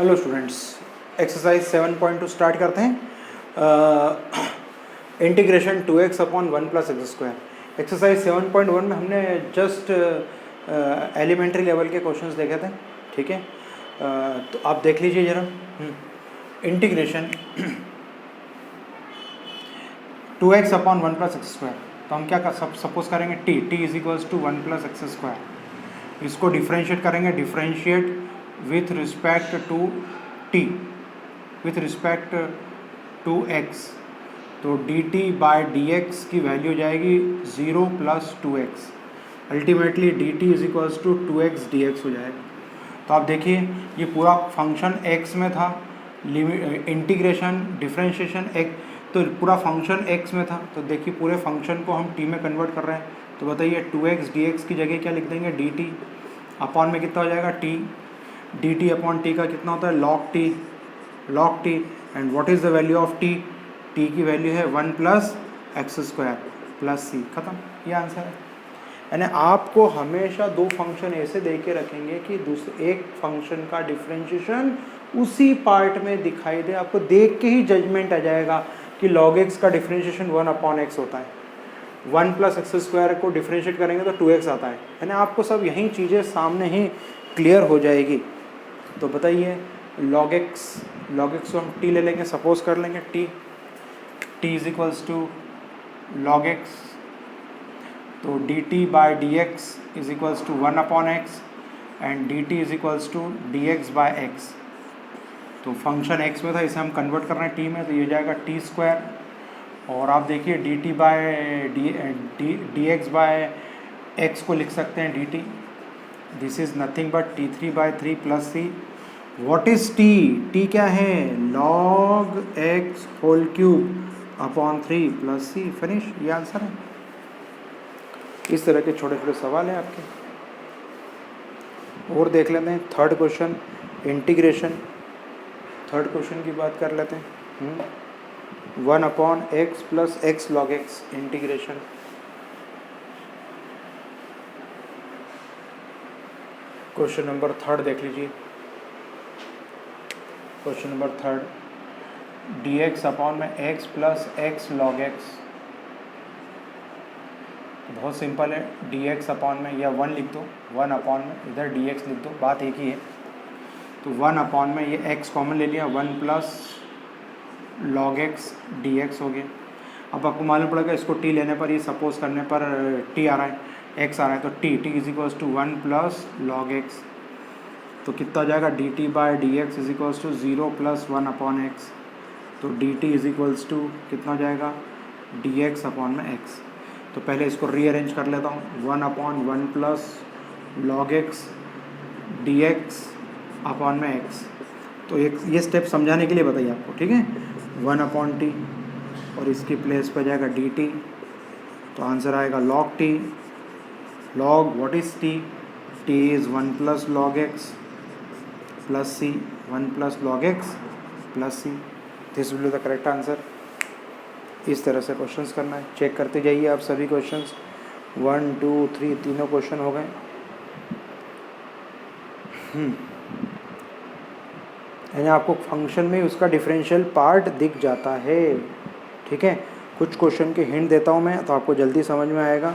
Hello students, exercise 7.2 start करते हैं। Integration 2x upon 1 plus x square. Exercise 7.1 में हमने जस्ट एलिमेंट्री लेवल के क्वेश्चंस देखे थे, ठीक है। तो आप देख लीजिए ज़रा। Integration 2x upon 1 plus x square, तो हम क्या सपोज करेंगे, t is equals to 1 plus x square. इसको डिफ्रेंशिएट करेंगे, differentiate with respect to t, with respect to x, तो dt बाय dx की वैल्यू जाएगी 0 plus 2x। Ultimately dt is equals to 2x dx हो जाएगा। तो आप देखिए ये पूरा फंक्शन x में था, इंटीग्रेशन डिफ्रेंशिएशन x, तो पूरा फंक्शन x में था। तो देखिए पूरे फंक्शन को हम t में कन्वर्ट कर रहे हैं, तो बताइए 2x dx की जगह क्या लिख देंगे, dt अपॉन में कितना हो जाएगा t, dt अपॉन टी का कितना होता है, log t। And what is the value of t, t की वैल्यू है 1 प्लस एक्स स्क्वायर प्लस सी। खत्म, ये आंसर है। यानी आपको हमेशा दो फंक्शन ऐसे दे के रखेंगे कि दूसरे एक फंक्शन का डिफ्रेंशिएशन उसी पार्ट में दिखाई दे, आपको देख के ही जजमेंट आ जाएगा कि log x का डिफ्रेंशिएशन 1 अपॉन x होता है। 1 प्लस एक्स स्क्वायर को डिफ्रेंशिएट करेंगे तो 2x आता है। यानी आपको सब यही चीज़ें सामने ही क्लियर हो जाएगी। तो बताइए log x को हम t ले लेंगे, सपोज कर लेंगे t is equals to log x, तो dt by dx is equals to 1 upon x and dt is equals to dx by x। तो फंक्शन x में था, इसे हम कन्वर्ट कर रहे हैं t में, तो ये जाएगा t स्क्वायर। और आप देखिए dt by dx by x को लिख सकते हैं dt, this is nothing but t3 by 3 plus c. What is t क्या है, log x whole cube upon 3 plus c. Finish, ये आंसर है। इस तरह के छोटे छोटे सवाल हैं आपके। और देख लेते हैं third question, integration. Third question की बात कर लेते हैं। 1 upon x plus x log x integration. Question number third देख लीजिए। Question number third, dx upon में x plus x log x. बहुत सिंपल है, dx अपॉन में या 1 लिख दो, 1 अपॉन में इधर dx लिख दो, बात एक ही है। तो 1 अपॉन में ये x कॉमन ले लिया, 1 प्लस लॉग एक्स dx हो गया। अब आपको मालूम पड़ेगा इसको t लेने पर, ये सपोज करने पर t आ रहा है, x आ रहा है, तो t is equals to 1 plus log x. तो कितना जाएगा, dt by dx is equals to 0 plus 1 upon x। तो dt इज इक्वल्स टू कितना जाएगा, dx अपॉन में x। तो पहले इसको रीअरेंज कर लेता हूँ, 1 upon 1 plus log x dx upon में x। तो एक ये स्टेप समझाने के लिए बताइए आपको, ठीक है। 1 अपॉन टी और इसकी प्लेस पर जाएगा dt, तो आंसर आएगा log t। log what is t, t is 1 plus log x plus c, 1 plus log x plus c. This will be the correct answer. इस तरह से क्वेश्चंस करना है, चेक करते जाइए आप सभी क्वेश्चंस। 1 2 3 तीनों क्वेश्चन हो गए। यानी आपको फंक्शन में उसका डिफरेंशियल पार्ट दिख जाता है, ठीक है। कुछ क्वेश्चन के हिंट देता हूँ मैं, तो आपको जल्दी समझ में आएगा।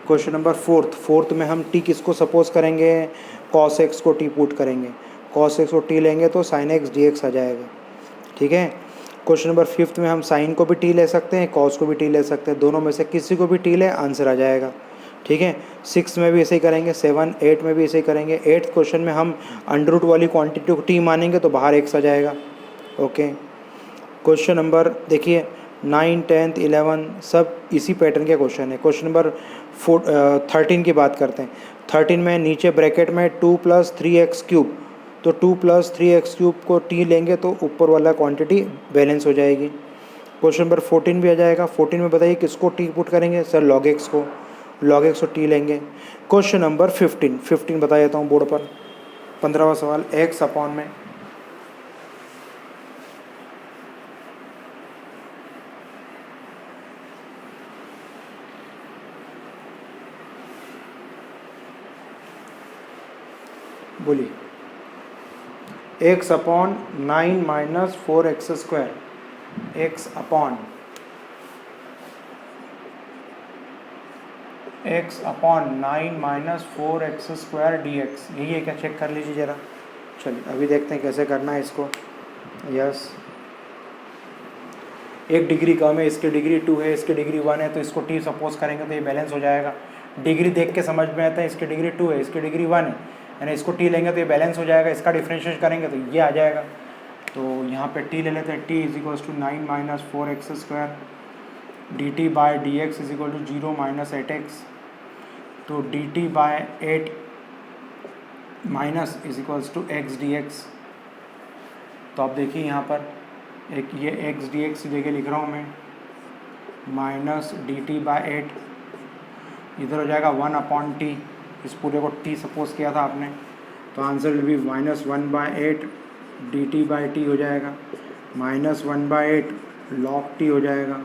क्वेश्चन नंबर फोर्थ में हम t किसको सपोज करेंगे, cos x को t पुट करेंगे, cos x को t लेंगे तो sin x dx आ जाएगा, ठीक है। क्वेश्चन नंबर 5 में हम sin को भी t ले सकते हैं, cos को भी t ले सकते हैं, दोनों में से किसी को भी t ले, आंसर आ जाएगा, ठीक है। 6 में भी ऐसे ही करेंगे, 7 8 में भी ऐसे ही करेंगे। 8th क्वेश्चन में हम अंडर रूट वाली क्वांटिटी को t मानेंगे तो बाहर x आ जाएगा, ओके। क्वेश्चन नंबर देखिए 9 10 11 सब इसी पैटर्न के क्वेश्चन है। क्वेश्चन नंबर 13 की बात करते हैं। 13 में नीचे ब्रैकेट में 2 प्लस 3x क्यूब, तो 2 प्लस 3x क्यूब को t लेंगे तो ऊपर वाला क्वांटिटी बैलेंस हो जाएगी। क्वेश्चन नंबर 14 भी आ जाएगा। 14 में बताइए किसको t पुट करेंगे, सर log x को, log x को t लेंगे। क्वेश्चन नंबर 15 बता देता हूँ बोर्ड पर, 15वां सवाल, x अपॉन में बोलिए x upon 9 minus 4x square, x upon 9 minus 4x square dx, यही है क्या? चेक कर लीजिए ज़रा। चलिए अभी देखते हैं कैसे करना है इसको। यस, 1 डिग्री कम है, इसकी डिग्री 2 है, इसकी डिग्री 1 है, तो इसको t सपोज करेंगे तो ये बैलेंस हो जाएगा। डिग्री देख के समझ में आता है, इसकी डिग्री 2 है, इसकी डिग्री 1 है, यानी इसको t लेंगे तो ये बैलेंस हो जाएगा। इसका डिफ्रेंशिएट करेंगे तो ये आ जाएगा। तो यहाँ पे t ले लेते हैं, t is equals to 9 minus 4x square dt by d x is equal to 0 minus 8x। तो dt by 8 minus is equals to x dx। तो आप देखिए यहाँ पर एक ये x dx की जगह लिख रहा हूँ मैं, माइनस dt बाय 8, इधर हो जाएगा 1 अपॉन टी, इस पूरे को t सपोज किया था आपने, तो answer will be minus 1 by 8 dt by t हो जाएगा, माइनस 1 बाय 8 log t हो जाएगा,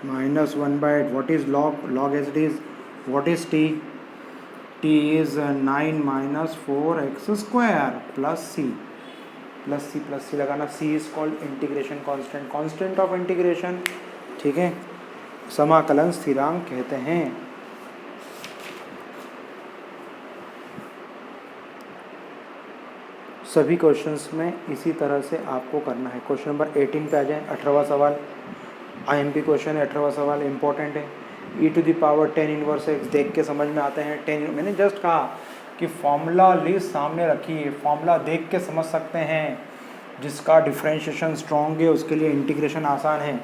minus 1 by 8 what is log as it is, what is t, t is 9 minus 4x square plus c लगाना। c is called integration constant of integration, ठीक है, समाकलन स्थिरांक कहते हैं। सभी क्वेश्चंस में इसी तरह से आपको करना है। क्वेश्चन नंबर 18 पे आ जाएं, 18वां सवाल IMP क्वेश्चन है, 18वां सवाल इंपॉर्टेंट है। e to the power 10 inverse x, देख के समझ में आते हैं। 10, मैंने जस्ट कहा कि फॉर्मूला लिस्ट सामने रखिए, फॉर्मूला देख के समझ सकते हैं। जिसका डिफ्रेंशिएशन स्ट्रॉन्ग है उसके लिए इंटीग्रेशन आसान है।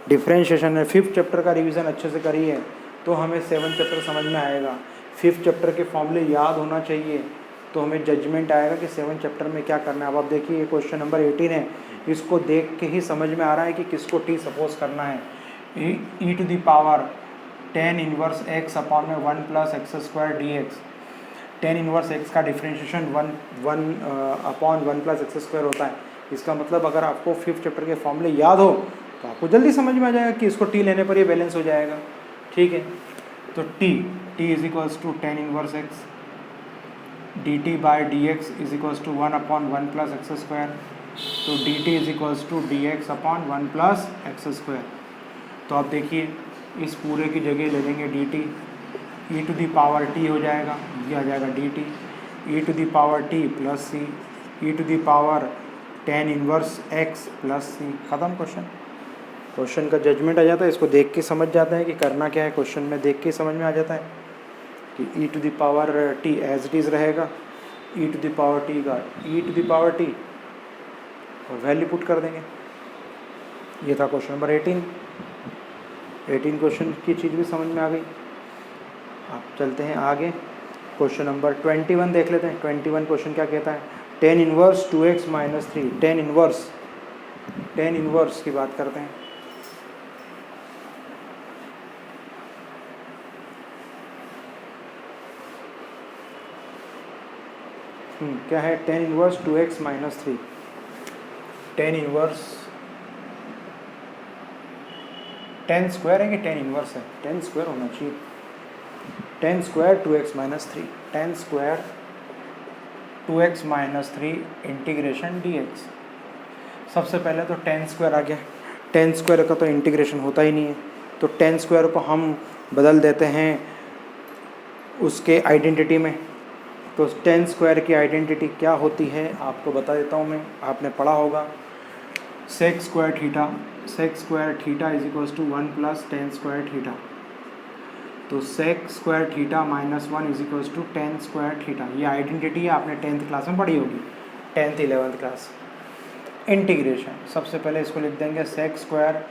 डिफ्रेंशिएशन है, 5th चैप्टर का रिवीजन अच्छे से करिए तो हमें 7th चैप्टर समझ में आएगा। 5th चैप्टर के फॉर्मूले याद होना चाहिए तो हमें जजमेंट आएगा कि 7th चैप्टर में क्या करना है। अब आप देखिए ये क्वेश्चन नंबर 18 है, इसको देख के ही समझ में आ रहा है कि किसको t सपोज करना है। e to the power 10 inverse x upon में 1 plus x square d x. 10 inverse x का differentiation 1 upon 1 plus x square होता है। इसका मतलब अगर आपको 5th चैप्टर के फॉर्मूले याद हो तो आपको जल्दी समझ में आ जाएगा कि इसको t लेने पर ये बैलेंस हो जाएगा, ठीक है। तो t is equals to 10 inverse x dt by d x is equals to 1 upon 1 plus x square. तो dt is equals to d x upon 1 plus x square. तो आप देखिए इस पूरे की जगह ले लेंगे dt, e to the power t हो जाएगा, ये आ जाएगा dt, e to the power t plus c, e to the power 10 inverse x plus c। ख़त्म क्वेश्चन का जजमेंट आ जाता है। इसको देख के समझ जाता है कि करना क्या है। क्वेश्चन में देख के समझ में आ जाता है कि e to the power t as it is रहेगा, e to the power t का e to the power t और वैल्यू पुट कर देंगे। ये था क्वेश्चन नंबर 18 क्वेश्चन की चीज़ भी समझ में आ गई। आप चलते हैं आगे, क्वेश्चन नंबर 21 देख लेते हैं। 21 क्वेश्चन क्या कहता है, 10 इनवर्स 2x माइनस 3। 10 इनवर्स की बात करते हैं। क्या है 10 inverse 2x minus 3। 10 inverse 10 square है कि 10 इनवर्स है, 10 स्क्वायर होना चाहिए। 10 square 2x minus 3, 10 square 2x minus 3 integration dx। सबसे पहले तो 10 स्क्वायर आ गया। 10 स्क्वायर का तो इंटीग्रेशन होता ही नहीं है, तो 10 स्क्वायर को हम बदल देते हैं उसके आइडेंटिटी में। तो 10 स्क्वायर की आइडेंटिटी क्या होती है आपको बता देता हूँ मैं, आपने पढ़ा होगा। Sec square theta is equals to 1 plus 10 square theta. तो sec square theta minus 1 is equals to 10 square theta. ये आइडेंटिटी है, आपने 10th क्लास में पढ़ी होगी, 10th 11th क्लास। इंटीग्रेशन, सबसे पहले इसको लिख देंगे sec square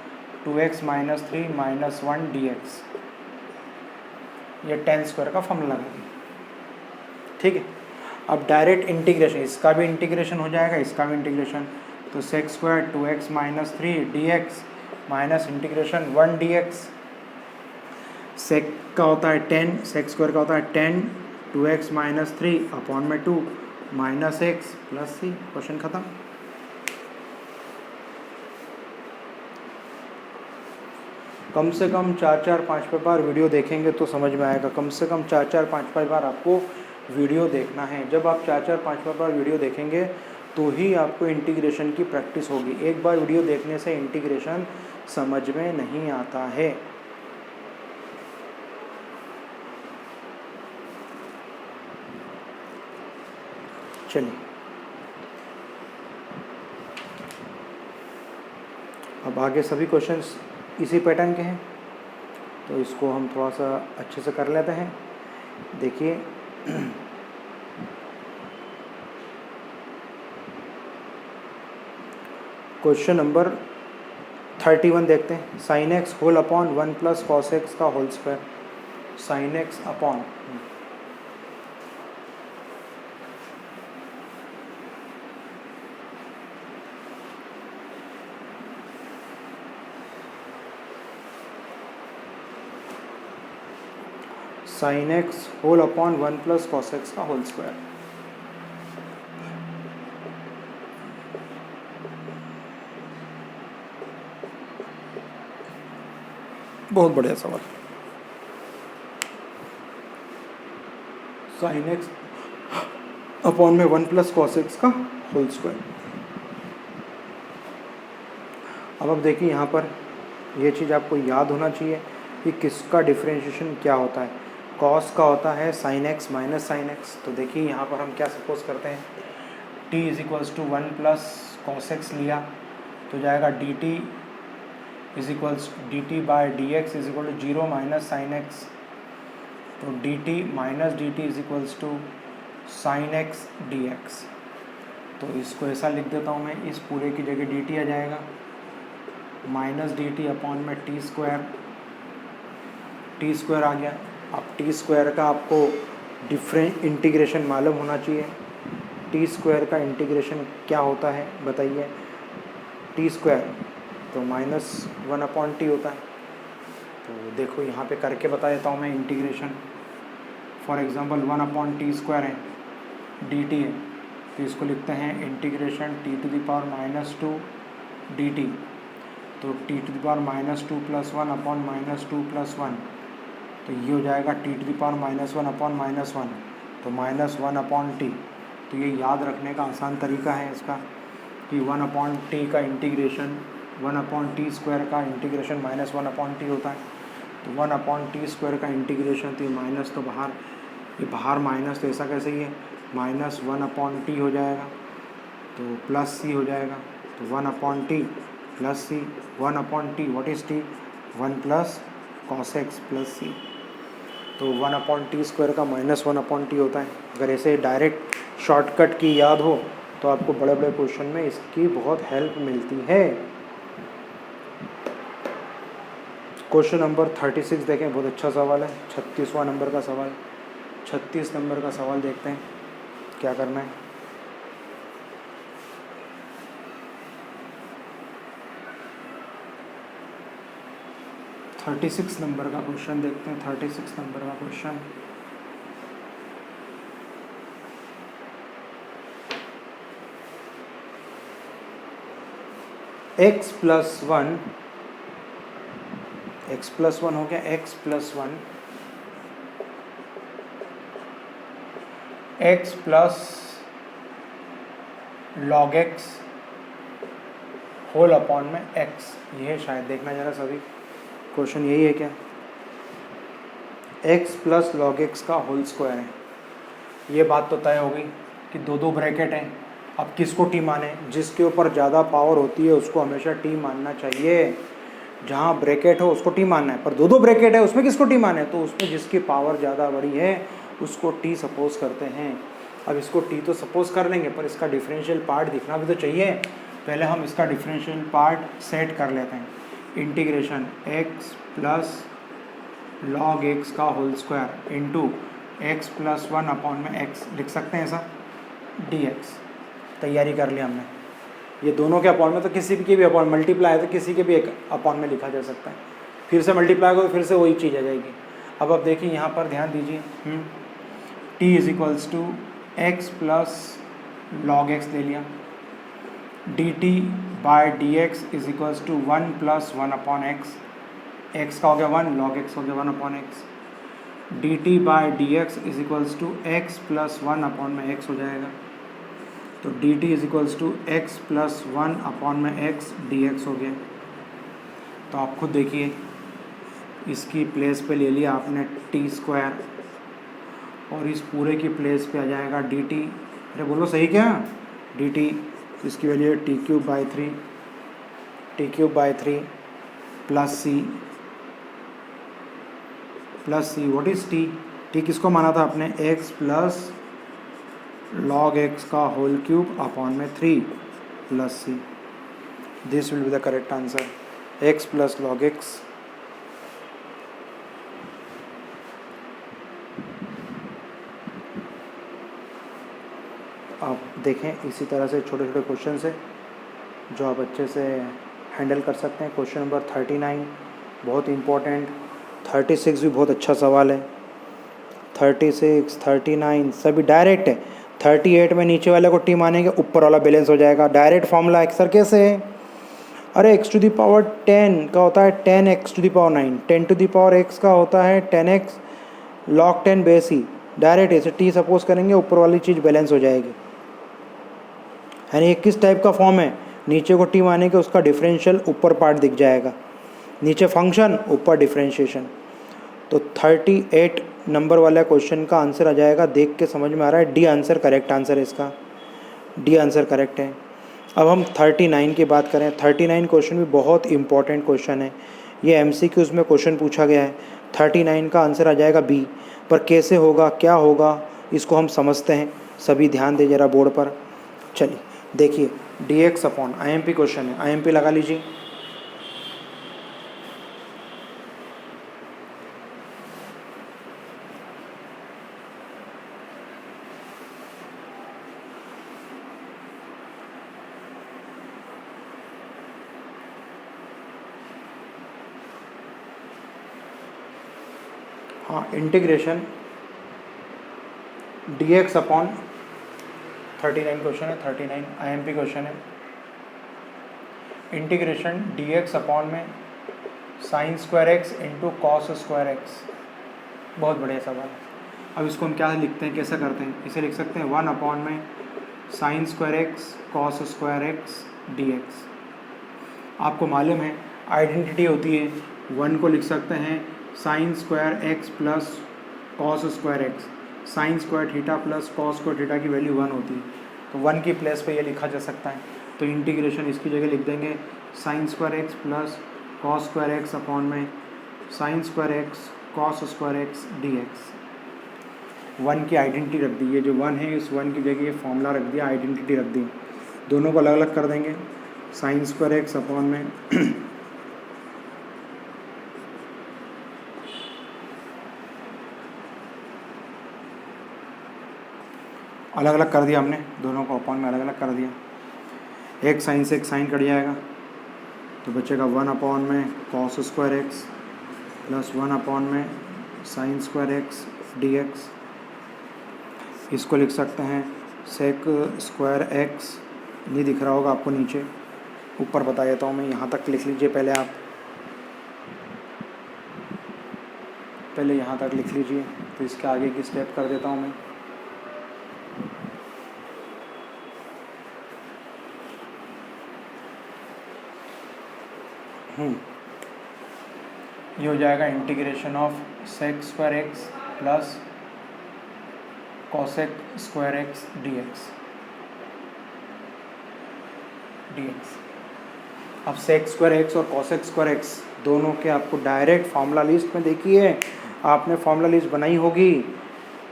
2x minus 3 minus 1 dx। ये 10 स्क्वायर का फॉर्मूला लगा, ठीक है। अब डायरेक्ट इंटीग्रेशन, इसका भी इंटीग्रेशन हो जाएगा, इसका भी इंटीग्रेशन। तो sec square 2x minus 3 dx minus integration 1 dx। Sec का होता है 10, सेक स्क्वायर का होता है 10 2x माइनस 3 अपॉन में 2 minus x plus c। Question खत्म। कम से कम 4-5 बार वीडियो देखेंगे तो समझ में आएगा। कम से कम 4-5 बार आपको वीडियो देखना है। जब आप 4-5 बार वीडियो देखेंगे तो ही आपको इंटीग्रेशन की प्रैक्टिस होगी। एक बार वीडियो देखने से इंटीग्रेशन समझ में नहीं आता है। चलिए अब आगे सभी क्वेश्चंस इसी पैटर्न के हैं, तो इसको हम थोड़ा सा अच्छे से कर लेते हैं। देखिए क्वेश्चन नंबर 31 देखते हैं। Sine x whole upon 1 plus cos x का whole square. Sine x upon sine x whole upon 1 plus cos x का होल स्क्वायर। बहुत बढ़िया सवाल। साइन एक्स अपॉन में 1 प्लस कॉस एक्स का होल स्क्वायर। अब देखिए यहाँ पर ये चीज़ आपको याद होना चाहिए कि किसका डिफरेंशिएशन क्या होता है। कॉस का होता है sine x minus sine x. तो देखिए यहाँ पर हम क्या सपोज करते हैं, t is equals to 1 plus cos x लिया तो जाएगा dt is equals dt by d x is equal to 0 minus sine x. तो dt minus dt is equals to sine x d x. तो इसको ऐसा लिख देता हूँ मैं, इस पूरे की जगह dt आ जाएगा माइनस dt अपॉन में टी स्क्वायर आ गया। अब टी स्क्वायर का आपको डिफरेंट इंटीग्रेशन मालूम होना चाहिए। टी स्क्वायर का इंटीग्रेशन क्या होता है बताइए। टी स्क्वायर तो -1 अपॉन टी होता है। तो देखो यहाँ पे करके बता देता हूँ मैं integration. For example 1 upon t square है, डी टी है, तो इसको लिखते हैं integration t to the power -2 d t. तो t to the power -2 + 1 upon -2 + 1, तो ये हो जाएगा t to the power -1 upon -1, तो -1 अपॉन टी। तो ये याद रखने का आसान तरीका है इसका कि 1 अपॉन टी का इंटीग्रेशन 1 अपॉन टी स्क्वायर का इंटीग्रेशन -1 अपॉन टी होता है। तो 1 अपॉन टी स्क्वायर का इंटीग्रेशन, तो ये माइनस तो बाहर, ये बाहर माइनस, तो ऐसा कैसे ही है -1 अपॉन टी हो जाएगा, तो प्लस सी हो जाएगा। तो 1 upon t plus c, 1 upon t what is t, 1 plus cos x plus c. तो 1 अपॉन टी स्क्वायर का -1 अपॉन टी होता है। अगर ऐसे डायरेक्ट शॉर्टकट की याद हो तो आपको बड़े बड़े क्वेश्चन में इसकी बहुत हेल्प मिलती है। क्वेश्चन नंबर 36 देखें, बहुत अच्छा सवाल है। 36वां नंबर का सवाल, 36 नंबर का सवाल देखते हैं क्या करना है। $36 नंबर का क्वेश्चन देखते हैं। 36 नंबर का क्वेश्चन, x + 1, x + 1 हो गया, x + 1 x plus log x whole upon में x। ये है शायद, देखना जरा सभी क्वेश्चन यही है क्या। x प्लस log x का होल स्क्वायर है। ये बात तो तय हो गई कि दो ब्रैकेट हैं। अब किसको टी माने, जिसके ऊपर ज़्यादा पावर होती है उसको हमेशा टी मानना चाहिए। जहाँ ब्रैकेट हो उसको टी मानना है, पर दो ब्रैकेट है उसमें किसको टी माने, तो उसमें जिसकी पावर ज़्यादा बड़ी है उसको टी सपोज करते हैं। अब इसको टी तो सपोज कर लेंगे, पर इसका डिफरेंशियल पार्ट दिखना भी तो चाहिए। पहले हम इसका डिफरेंशियल पार्ट सेट कर लेते हैं। Integration x plus log x का whole square into x + 1 upon में x, लिख सकते हैं ऐसा, dx। तैयारी कर लिया हमने। ये दोनों के अपॉन में, तो किसी के भी अपॉन मल्टीप्लाई है तो किसी के भी एक अपॉन में लिखा जा सकता है। फिर से मल्टीप्लाई करो तो फिर से वही चीज़ आ जाएगी। अब देखिए यहाँ पर ध्यान दीजिए, t is equals to x plus log x ले लिया, dt by d x is equals to 1 + 1 upon x. x का हो गया 1, log x हो गया 1 upon x. dt by d x is equals to x plus 1 upon में x हो जाएगा। तो d t is equals to x plus 1 upon में एक्स डी एक्स हो गया। तो आप खुद देखिए, इसकी प्लेस पे ले लिया आपने टी स्क्वायर और इस पूरे की प्लेस पे आ जाएगा डी टी। अरे बोलो सही क्या, डी टी, इसकी वैल्यू है t cube by three plus c what is t. T किसको माना था आपने, एक्स प्लस लॉग एक्स का होल क्यूब अपॉन में 3 plus c. This will be the correct answer, x plus log x. आप देखें इसी तरह से छोटे छोटे क्वेश्चन है जो आप अच्छे से हैंडल कर सकते हैं। क्वेश्चन नंबर 39 बहुत इम्पोर्टेंट, 36 भी बहुत अच्छा सवाल है। 36, 39 सभी डायरेक्ट है। 38 में नीचे वाले को टी मानेंगे, ऊपर वाला बैलेंस हो जाएगा। डायरेक्ट फॉर्मूला एक्सर कैसे है, अरे एक्स टू द पावर 10 का होता है 10 x to the power 9, 10 to the power x का होता है 10 एक्स लॉग 10 बेस ही। डायरेक्ट ऐसे टी सपोज करेंगे, ऊपर वाली चीज़ बैलेंस हो जाएगी। यानी ये किस टाइप का फॉर्म है, नीचे को टी मानेंगे उसका डिफरेंशियल ऊपर पार्ट दिख जाएगा, नीचे फंक्शन ऊपर डिफरेंशिएशन। तो 38 नंबर वाला क्वेश्चन का आंसर आ जाएगा, देख के समझ में आ रहा है डी आंसर करेक्ट आंसर है इसका, डी आंसर करेक्ट है। अब हम 39 की बात करें। 39 क्वेश्चन भी बहुत इंपॉर्टेंट क्वेश्चन है, ये एमसीक्यूज में क्वेश्चन पूछा गया है। 39 का आंसर आ जाएगा बी, पर कैसे होगा क्या होगा इसको हम समझते हैं, सभी ध्यान दे जरा बोर्ड पर। चलिए देखिए, D x upon IMP question है, IMP लगा लीजिए। हाँ, integration D x upon 39 question है, 39 IMP क्वेश्चन है। इंटीग्रेशन डी एक्स अपॉन में sine square x into cos square x, बहुत बढ़िया सवाल है। अब इसको हम क्या लिखते हैं, कैसे करते हैं, इसे लिख सकते हैं 1 अपॉन में sine square x cos square x d x. आपको मालूम है आइडेंटिटी होती है, 1 को लिख सकते हैं sign square x plus cos square x, sine square theta plus cos square theta की वैल्यू 1 होती है, तो 1 की प्लेस पे ये लिखा जा सकता है। तो इंटीग्रेशन इसकी जगह लिख देंगे sine square x plus cos square x upon में sine square x cos square x d x. 1 की आइडेंटिटी रख दी, ये जो 1 है इस 1 की जगह ये फॉर्मूला रख दिया, आइडेंटिटी रख दी। दोनों को अलग अलग कर देंगे, साइन स्क्वायर एक्स अपॉन में अलग अलग कर दिया हमने, दोनों को अपॉन में अलग अलग कर दिया। एक साइन से एक साइन कट जाएगा तो बचेगा 1 अपॉन में cos square x plus 1 upon में sine square x d x. इसको लिख सकते हैं सेक स्क्वायर एक्स, नहीं दिख रहा होगा आपको नीचे, ऊपर बता देता हूँ मैं, यहाँ तक लिख लीजिए पहले आप, पहले यहाँ तक लिख लीजिए, तो इसके आगे की स्टेप कर देता हूँ मैं। ये हो जाएगा integration of sec square x plus cosec square x d x. अब सेक स्क्वायर एक्स और कॉसेक स्क्वायर एक्स दोनों के आपको डायरेक्ट फार्मूला लिस्ट में देखिए, आपने फार्मूला लिस्ट बनाई होगी,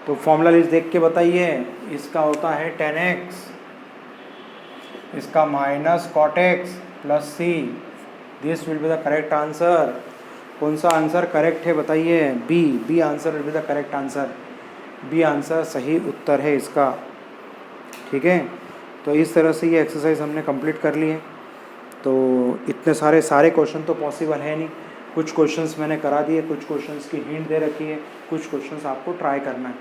तो फार्मूला लिस्ट देख के बताइए। इसका होता है 10x, इसका minus cot x plus c. This will be the correct answer. कौन सा आंसर करेक्ट है बताइए, B answer will be the correct answer. B answer सही उत्तर है इसका, ठीक है। तो इस तरह से ये एक्सरसाइज हमने कंप्लीट कर ली है। तो इतने सारे क्वेश्चन तो पॉसिबल है नहीं, कुछ क्वेश्चंस मैंने करा दिए, कुछ क्वेश्चंस की हिंट दे रखी है, कुछ क्वेश्चंस आपको ट्राई करना है।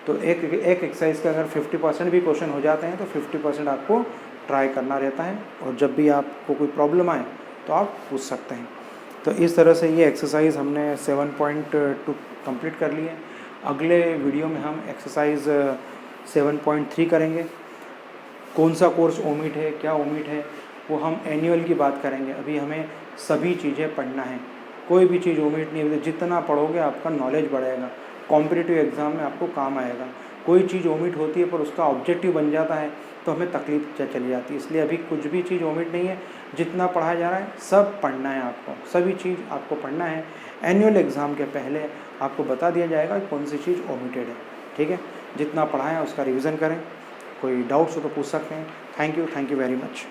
तो एक एक्सरसाइज के अगर 50% भी क्वेश्चन हो जाते हैं तो 50% आपको ट्राई करना रहता है, और जब भी आपको कोई प्रॉब्लम आए तो आप पूछ सकते हैं। तो इस तरह से ये एक्सरसाइज हमने 7.2 कंप्लीट कर ली है। अगले वीडियो में हम एक्सरसाइज 7.3 करेंगे। कौन सा कोर्स ओमिट है, क्या ओमिट है, वो हम एनुअल की बात करेंगे। अभी हमें सभी चीज़ें पढ़ना है, कोई भी चीज़ ओमिट नहीं है। जितना पढ़ोगे आपका नॉलेज बढ़ेगा, कॉम्पिटिटिव एग्ज़ाम में आपको काम आएगा। कोई चीज़ ओमिट होती है पर उसका ऑब्जेक्टिव बन जाता है तो हमें तकलीफ चली जाती है। इसलिए अभी कुछ भी चीज़ ओमिट नहीं है, जितना पढ़ाया जा रहा है सब पढ़ना है आपको, सभी चीज़ आपको पढ़ना है। एनुअल एग्ज़ाम के पहले आपको बता दिया जाएगा कि कौन सी चीज़ ओमिटेड है, ठीक है। जितना पढ़ाया उसका रिवीजन करें, कोई डाउट्स हो तो पूछ सकते हैं। Thank you very much.